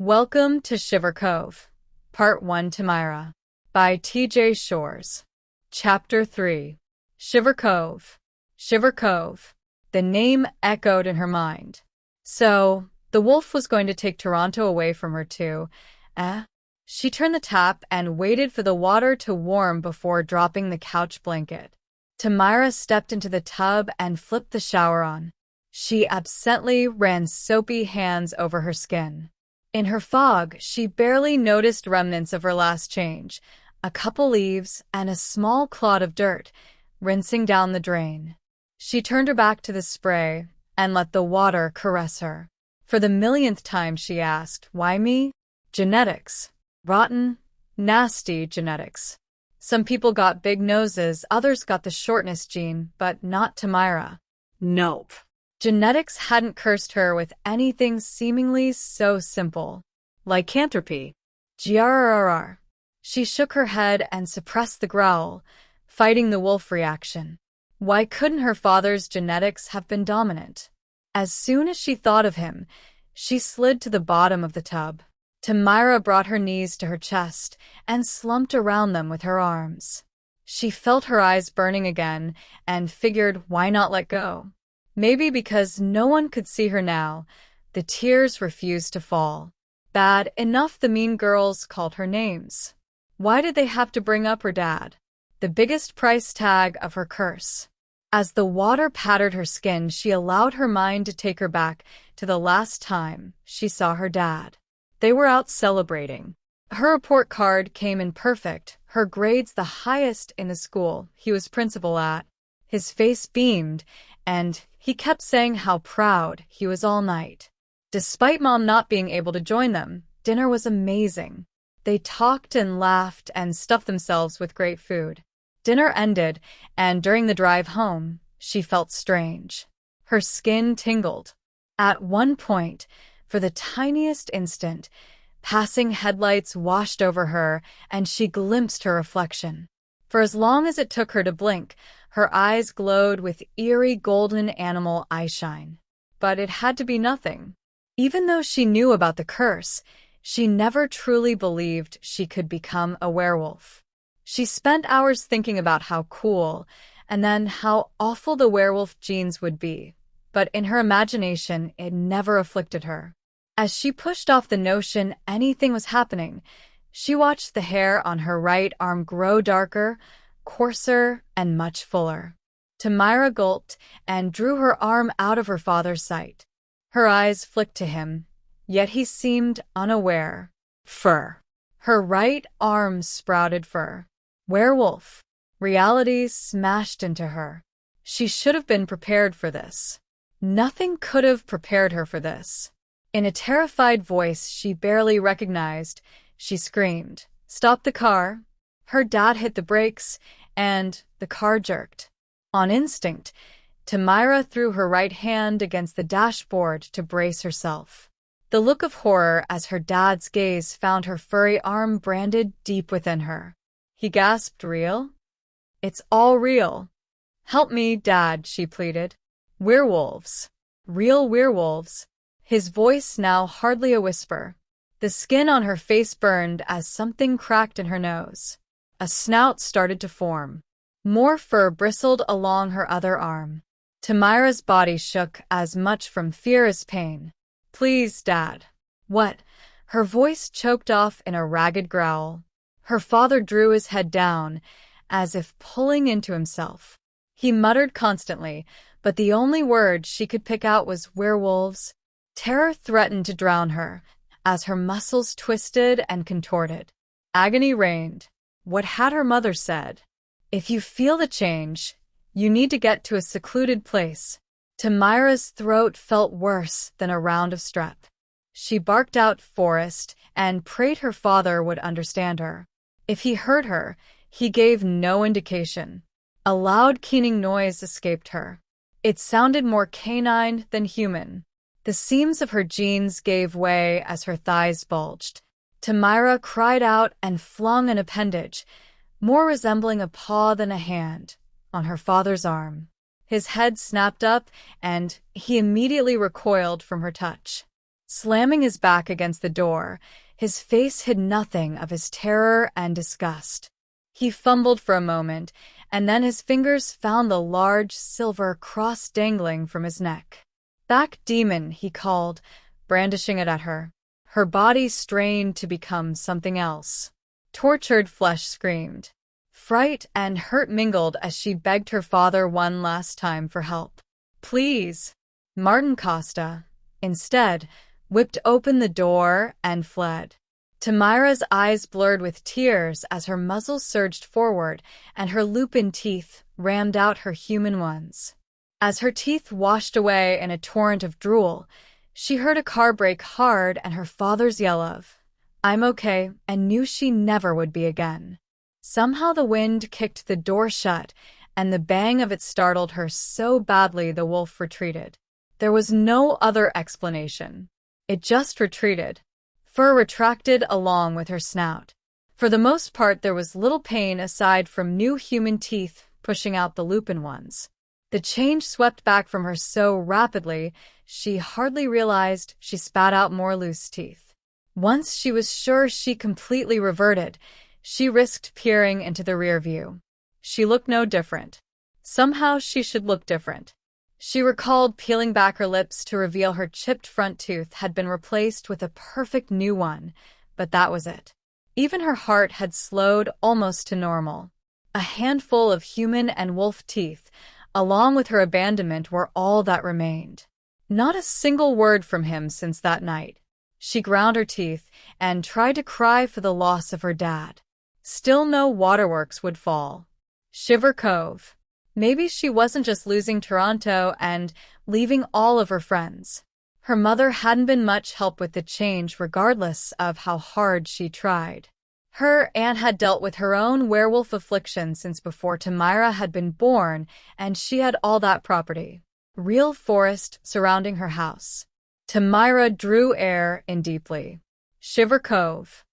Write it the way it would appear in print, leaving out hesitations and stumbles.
Welcome to Shiver Cove, Part 1 Tamyra, by T.J. Shores. Chapter 3. Shiver Cove. Shiver Cove. The name echoed in her mind. So, the wolf was going to take Toronto away from her too, eh? She turned the tap and waited for the water to warm before dropping the couch blanket. Tamyra stepped into the tub and flipped the shower on. She absently ran soapy hands over her skin. In her fog, she barely noticed remnants of her last change, a couple leaves and a small clod of dirt, rinsing down the drain. She turned her back to the spray and let the water caress her. For the millionth time she asked, why me? Genetics. Rotten, nasty genetics. Some people got big noses, others got the shortness gene, but not Tamyra. Nope. Genetics hadn't cursed her with anything seemingly so simple. Lycanthropy. Grrrr. She shook her head and suppressed the growl, fighting the wolf reaction. Why couldn't her father's genetics have been dominant? As soon as she thought of him, she slid to the bottom of the tub. Tamyra brought her knees to her chest and slumped around them with her arms. She felt her eyes burning again and figured, why not let go? Maybe because no one could see her now, the tears refused to fall. Bad enough the mean girls called her names. Why did they have to bring up her dad? The biggest price tag of her curse. As the water pattered her skin, she allowed her mind to take her back to the last time she saw her dad. They were out celebrating. Her report card came in perfect, her grades the highest in the school he was principal at. His face beamed, and he kept saying how proud he was all night. Despite Mom not being able to join them, dinner was amazing. They talked and laughed and stuffed themselves with great food. Dinner ended, and during the drive home, she felt strange. Her skin tingled. At one point, for the tiniest instant, passing headlights washed over her, and she glimpsed her reflection. For as long as it took her to blink, her eyes glowed with eerie golden animal eyeshine. But it had to be nothing. Even though she knew about the curse, she never truly believed she could become a werewolf. She spent hours thinking about how cool, and then how awful the werewolf genes would be. But in her imagination, it never afflicted her. As she pushed off the notion anything was happening, she watched the hair on her right arm grow darker, coarser, and much fuller. Tamyra gulped and drew her arm out of her father's sight. Her eyes flicked to him, yet he seemed unaware. Fur. Her right arm sprouted fur. Werewolf. Reality smashed into her. She should have been prepared for this. Nothing could have prepared her for this. In a terrified voice she barely recognized, she screamed, "Stop the car!" Her dad hit the brakes, and the car jerked. On instinct, Tamyra threw her right hand against the dashboard to brace herself. The look of horror as her dad's gaze found her furry arm branded deep within her. He gasped, "Real? It's all real." "Help me, Dad," she pleaded. "Werewolves. Real werewolves." His voice now hardly a whisper. The skin on her face burned as something cracked in her nose. A snout started to form. More fur bristled along her other arm. Tamyra's body shook as much from fear as pain. "Please, Dad." "What?" Her voice choked off in a ragged growl. Her father drew his head down, as if pulling into himself. He muttered constantly, but the only word she could pick out was werewolves. Terror threatened to drown her, as her muscles twisted and contorted. Agony reigned. What had her mother said? If you feel the change, you need to get to a secluded place. Tamyra's throat felt worse than a round of strep. She barked out forest and prayed her father would understand her. If he heard her, he gave no indication. A loud keening noise escaped her. It sounded more canine than human. The seams of her jeans gave way as her thighs bulged. Tamyra cried out and flung an appendage, more resembling a paw than a hand, on her father's arm. His head snapped up, and he immediately recoiled from her touch. Slamming his back against the door, his face hid nothing of his terror and disgust. He fumbled for a moment, and then his fingers found the large silver cross dangling from his neck. "Back, demon," he called, brandishing it at her. Her body strained to become something else. Tortured flesh screamed. Fright and hurt mingled as she begged her father one last time for help. "Please." Martin Costa, instead, whipped open the door and fled. Tamyra's eyes blurred with tears as her muzzle surged forward and her lupin teeth rammed out her human ones. As her teeth washed away in a torrent of drool, she heard a car brake hard and her father's yell of, "I'm okay," and knew she never would be again. Somehow the wind kicked the door shut, and the bang of it startled her so badly the wolf retreated. There was no other explanation. It just retreated. Fur retracted along with her snout. For the most part, there was little pain aside from new human teeth pushing out the lupin ones. The change swept back from her so rapidly, she hardly realized she spat out more loose teeth. Once she was sure she completely reverted, she risked peering into the rear view. She looked no different. Somehow she should look different. She recalled peeling back her lips to reveal her chipped front tooth had been replaced with a perfect new one, but that was it. Even her heart had slowed almost to normal. A handful of human and wolf teeth, along with her abandonment, were all that remained. Not a single word from him since that night. She ground her teeth and tried to cry for the loss of her dad. Still no waterworks would fall. Shiver Cove. Maybe she wasn't just losing Toronto and leaving all of her friends. Her mother hadn't been much help with the change regardless of how hard she tried. Her aunt had dealt with her own werewolf affliction since before Tamyra had been born, and she had all that property. Real forest surrounding her house. Tamyra drew air in deeply. Shiver Cove.